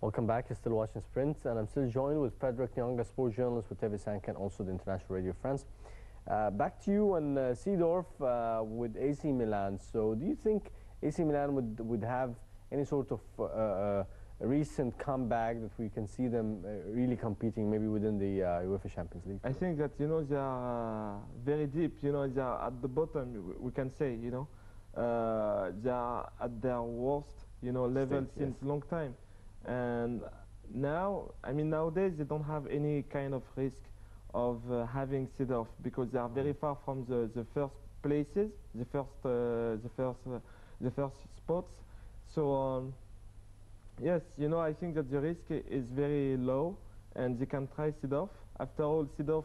Welcome back. You're still watching Sprint, and I'm still joined with Frederick Nyanga, sports journalist with TV Sank and also the International Radio France. Back to you and Seedorf with AC Milan. So, do you think AC Milan would have any sort of recent comeback that we can see them really competing, maybe within the UEFA Champions League? I think that they are very deep. They are at the bottom. We can say they are at their worst level since long time. And now, I mean, nowadays they don't have any kind of risk of having Seedorf because they are very far from the first places, the first spots. So yes, I think that the risk is very low, and they can try Seedorf. After all, Seedorf,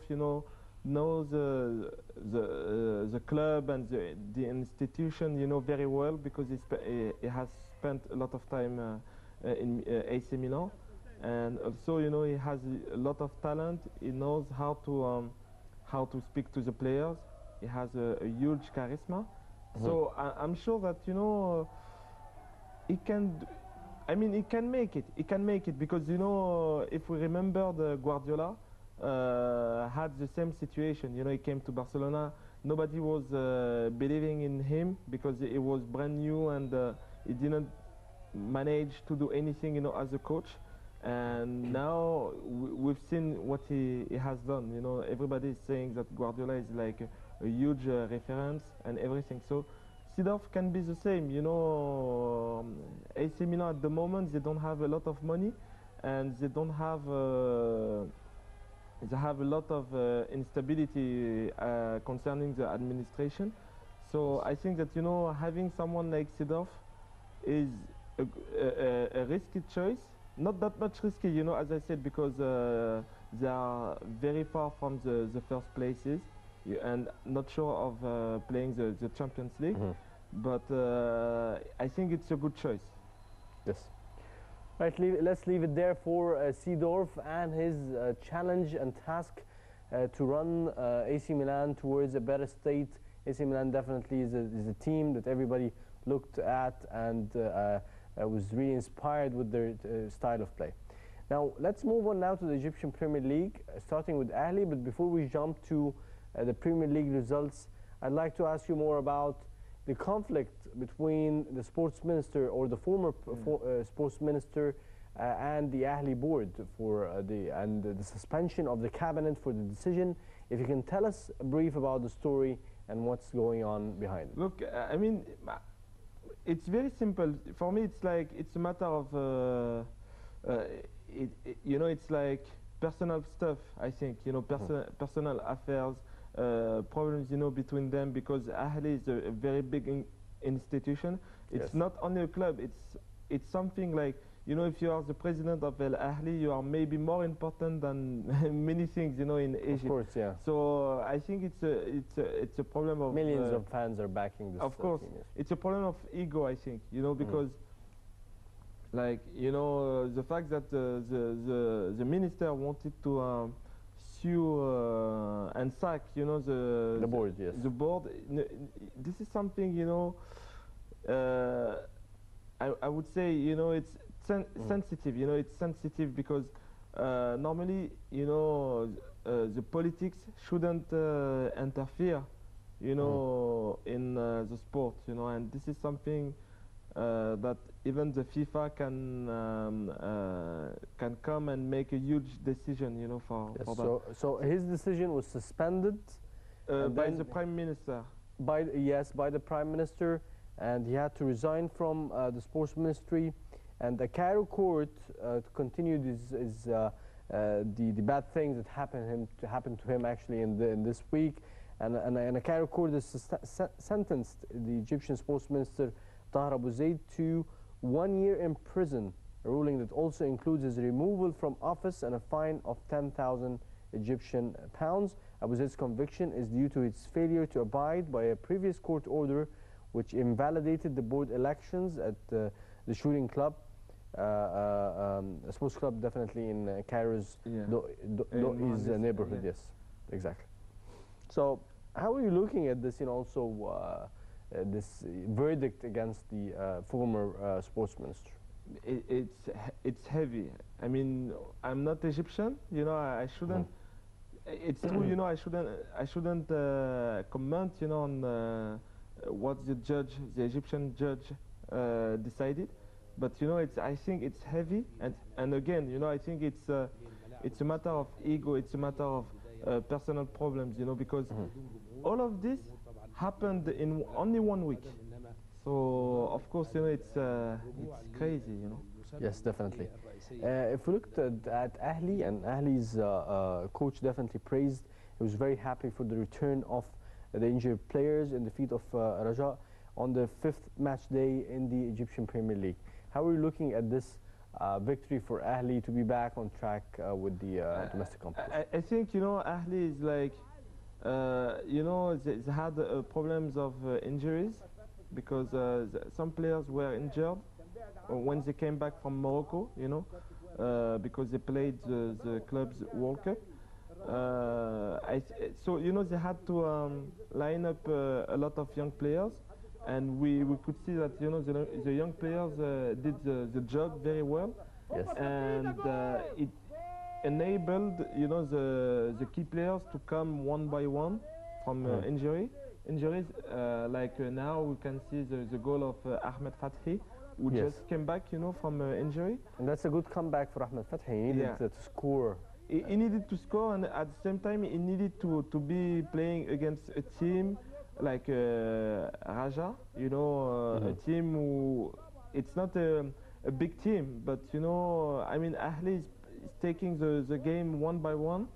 knows the club and the institution, very well because he has spent a lot of time in AC Milan, and also he has a lot of talent. He knows how to speak to the players. He has a huge charisma. So I'm sure that he can. I mean, he can make it. He can make it because if we remember, the Guardiola had the same situation. He came to Barcelona. Nobody was believing in him because he was brand new and he didn't manage to do anything, as a coach. And now we've seen what he has done. Everybody is saying that Guardiola is like a huge reference and everything. So Seedorf can be the same. AC Milan at the moment, they don't have a lot of money, and they don't have they have a lot of instability concerning the administration. So I think that having someone like Seedorf is a risky choice. Not that much risky, as I said, because they are very far from the first places and not sure of playing the Champions League. But I think it's a good choice. Yes. Right, let's leave it there for Seedorf and his challenge and task to run AC Milan towards a better state. AC Milan definitely is a team that everybody looked at and was really inspired with their style of play. Now, let's move on now to the Egyptian Premier League, starting with Ahli. But before we jump to the Premier League results, I'd like to ask you more about the conflict between the sports minister or the former sports minister and the Ahli board for the suspension of the cabinet for the decision. If you can tell us a brief about the story and what's going on behind it. Look, I mean, it's very simple. For me, it's a matter of it's like personal stuff. I think personal affairs. Problems between them, because Ahli is a very big institution. It's not only a club, it's something like, if you are the president of Al Ahli, you are maybe more important than many things in Egypt. Of course, yeah. So I think it's a problem of millions of fans are backing this. Of course, it's a problem of ego, I think, because like the fact that the minister wanted to sue and sack, the board, yes. The board. This is something, I would say, it's sensitive. It's sensitive because normally, the politics shouldn't interfere, in the sport, and this is something that even the FIFA can come and make a huge decision, for that. So his decision was suspended by the Prime Minister. By the Prime Minister, and he had to resign from the Sports Ministry. And the Cairo court continued the bad things that happened to him actually in this week, and the Cairo court has sentenced the Egyptian Sports Minister Tahar Abu Zaid to 1 year in prison, a ruling that also includes his removal from office and a fine of 10,000 Egyptian pounds. Abu Zaid's conviction is due to his failure to abide by a previous court order which invalidated the board elections at the shooting club, a sports club definitely in Cairo's neighborhood. Yes, exactly. So how are you looking at this, also this verdict against the former sports minister? it's heavy. I mean, I'm not Egyptian, you know. I shouldn't. It's true, you know. I shouldn't comment, you know, on what the Egyptian judge, decided. But you know, I think it's heavy, and again, you know, I think it's a matter of ego. It's a matter of personal problems, you know, because all of this happened in only 1 week. So of course, you know, it's crazy, you know. Yes, definitely. If we looked at Ahli, and Ahli's coach definitely praised, he was very happy for the return of the injured players in defeat of Raja on the 5th match day in the Egyptian Premier League. How are you looking at this victory for Ahli to be back on track with the domestic competition? I think, you know, Ahli is like, you know, they had problems of injuries because some players were injured when they came back from Morocco, you know, because they played the club's World Cup. So, you know, they had to line up a lot of young players, and we could see that, you know, the young players did the job very well. Yes. And it enabled, you know, the key players to come one by one from injuries. Like now we can see the goal of Ahmed Fathi, who just came back, you know, from injury. And that's a good comeback for Ahmed Fathi. He needed to score. He needed to score, and at the same time he needed to be playing against a team like Raja, you know, a team who, it's not a big team, but you know, I mean, Ahli is taking the game one by one,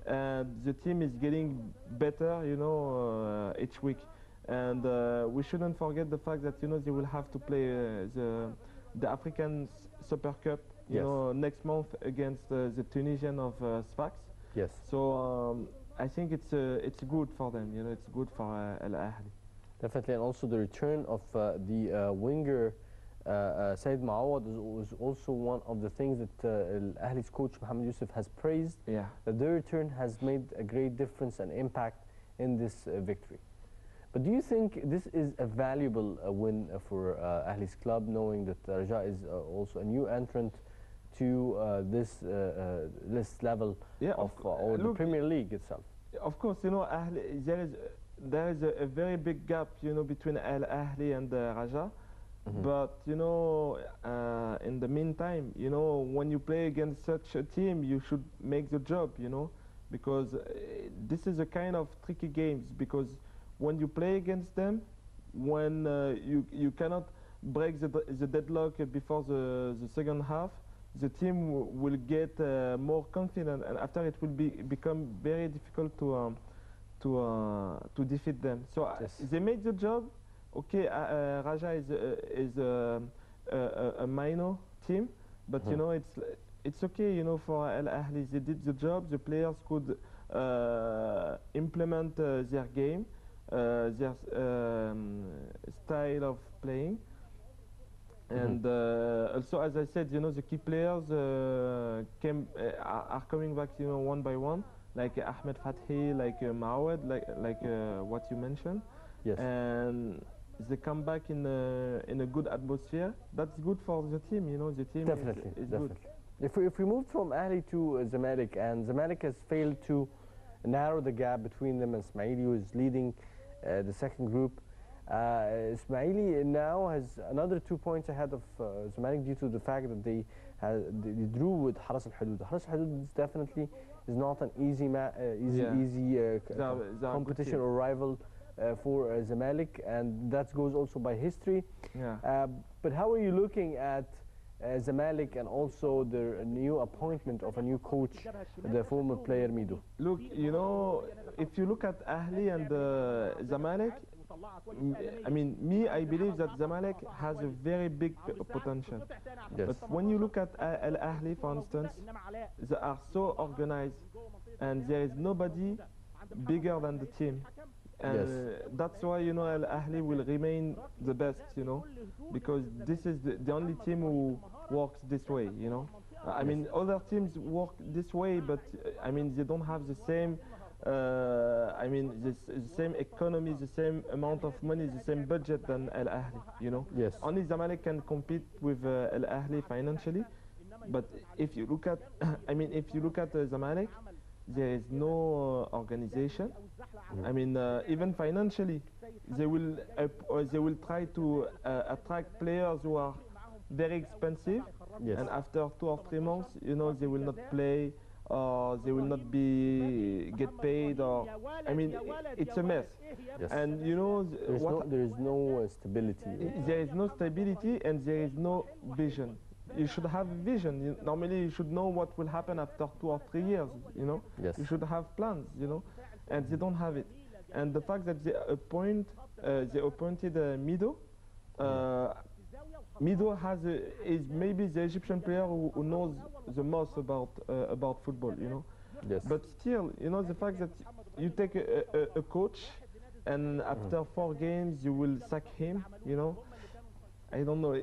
and the team is getting better, you know, each week. And we shouldn't forget the fact that, you know, they will have to play the African Super Cup, you know, next month against the Tunisian of Sfax. Yes. So I think it's good for them, you know, it's good for Al Ahly. Definitely, and also the return of the winger Said Maawad was also one of the things that Al Ahly's coach Mohamed Youssef has praised. Yeah. That their return has made a great difference and impact in this victory. But do you think this is a valuable win for Ahly's club, knowing that Raja is also a new entrant to this level of or the Premier League itself? Of course, you know, Ahly, there is a very big gap, you know, between Al Ahly and Raja. But you know, in the meantime, you know, when you play against such a team, you should make the job, you know, because this is a kind of tricky games, because when you play against them, when you cannot break the deadlock before the second half, the team will get more confident, and after it will become very difficult to defeat them. So they made the job. Okay, Raja is a minor team, but you know, it's okay, you know, for Al Ahly. They did the job. The players could implement their game, their style of playing. And also, as I said, you know, the key players are coming back, you know, one by one, like Ahmed Fathi, like Maawad, like what you mentioned. Yes. And they come back in a good atmosphere. That's good for the team, you know. The team is good. If we move from Ahly to Zamalek, and Zamalek has failed to narrow the gap between them and Ismaili, who is leading the second group. Ismaili now has another 2 points ahead of Zamalek due to the fact that they drew with Haras Al Hudud. Haras Al Hudud definitely is not an easy competition or rival for Zamalek, and that goes also by history. Yeah. But how are you looking at Zamalek and also the new appointment of a new coach, the former player Mido? Look, you know, if you look at Ahly and Zamalek, I mean, I believe that Zamalek has a very big potential. Yes. But when you look at Al Ahly, for instance, they are so organized, and there is nobody bigger than the team. And that's why, you know, Al Ahly will remain the best, you know, because this is the only team who works this way, you know. I mean, other teams work this way, but I mean, they don't have the same I mean, the same economy, the same amount of money, the same budget than Al Ahly. You know, Yes. only Zamalek can compete with Al Ahly financially. But if you look at, I mean, if you look at Zamalek, there is no organization. I mean, even financially, they will try to attract players who are very expensive, Yes. and after 2 or 3 months, you know, they will not play, or they will not get paid, or I mean, it's a mess. Yes. And you know, There is no stability. there is no stability and there is no vision. You should have vision. Normally, you should know what will happen after 2 or 3 years. You know, Yes. you should have plans. You know, and they don't have it. And the fact that they appointed Mido. Mido is maybe the Egyptian player who knows the most about football. You know, Yes. but still, you know, the fact that you take a coach, and after 4 games you will sack him. You know, I don't know.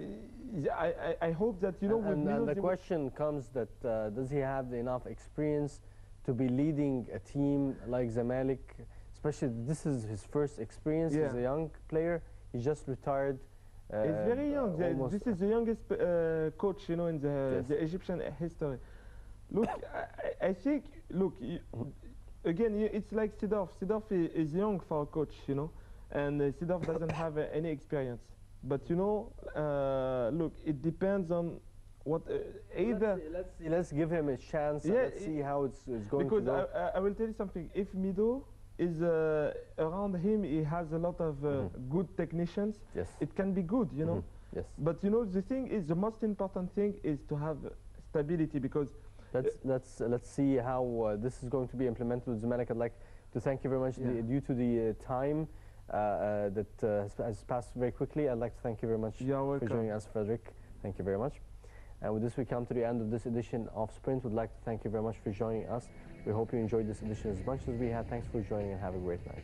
I hope that, you know, with Mido, and the question comes that does he have enough experience to be leading a team like Zamalek? Especially, this is his first experience as a young player. He just retired. He's very young. This is the youngest coach, you know, in the Egyptian history. Look, I think, look, again, it's like Sidorf. Sidorf is young for a coach, you know, and Sidorf doesn't have any experience. But you know, look, it depends on what either. Let's give him a chance. Yeah, let's see how it's going because to go. I will tell you something. If Mido is around him, he has a lot of good technicians. Yes. It can be good, you know. Yes. But you know, the thing is, the most important thing is to have stability, because let's see how this is going to be implemented with Zamalek. I'd like to thank you very much. Due to the time that has passed very quickly, I'd like to thank you very much for joining us, Frederick. Thank you very much. And with this, we come to the end of this edition of Sprint. We'd like to thank you very much for joining us. We hope you enjoyed this edition as much as we had. Thanks for joining, and have a great night.